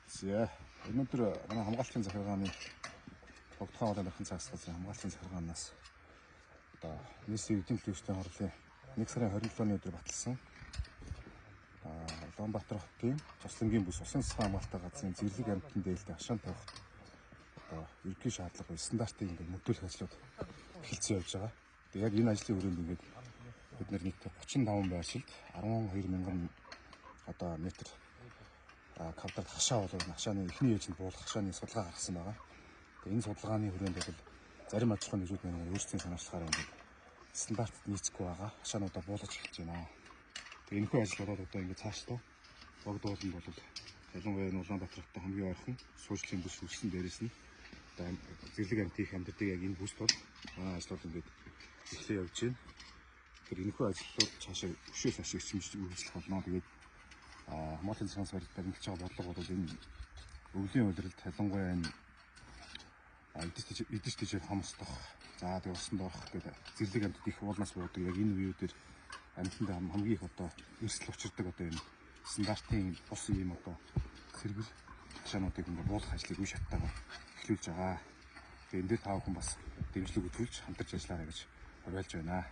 За өнөөдөр манай хамгаалтын захиргааны Богдхан хоолойн цагаас хамгаалтын захиргаанаас одоо нийслэлийн эдийн төлөвчдийн хурлын 1 сарын 27-ны өдөр баталсан Улаанбаатар хотын Цослонгийн бүс усан засгийн хамгаалалтын газрын зэрлэг амьтан дээлтэй хашаан тавихт одоо ерөнхий шаардлага ба стандартыг ингээд мөрдүүлэх ажлууд эхэлсэн явж байгаа. Тэгээ яг энэ ажлын хүрээнд ингээд бид нар нийт 35 байршилд 12,000 одоо метр квадрат хашаа болоод хашааны эхний ээжинд буулгах хашааны судалгаа гаргасан байгаа. Тэгээ энэ судалгааны хүрээнд бол зарим аж ахуйн нэгжүүд маань өөрсдийн санаачлахаар ингээд стандартд нийцэхгүй байгаа хашаануудаа буулгаж эхэлж байна. Тэгээ энэхүү ажил болоод одоо ингээд цаашлаа богдууланд бол ялангуяа энэ Улаанбаатар хотод хамгийн ойрхон суурьшлийн бүс үүссэн дээрээс нь одоо зэрлэг амьтын их амьдардаг яг энэ бүст бол ажлууд ингээд эхлээ явж байна. Тэгэхээр энэхүү ажлууд цаашаа өшөөс ашиг чимж үргэлжлэх болно. Тэгээд хамгаалтын засгийн сард баримтж байгаа бодлого бол энэ өвлийн улиралд ялангуяа энэ эдэж тийж хомсдох, за тэгээд усан доорох гэдэг зэрлэг амьтад их уулнаас буудаг яг энэ үеүүдээр амьтанд хамгийн их одоо эрсдэл учирдаг одоо энэ стандартын бус ийм одоо сэргэл хашаануудыг ингээд буулгах ажлыг үе шаттайгаар эхлүүлж байгаа. Тэгээд энэ дээр тав хүн бас дэмжлэг үзүүлж хамтарч ажиллаарай гэж уриалж байна.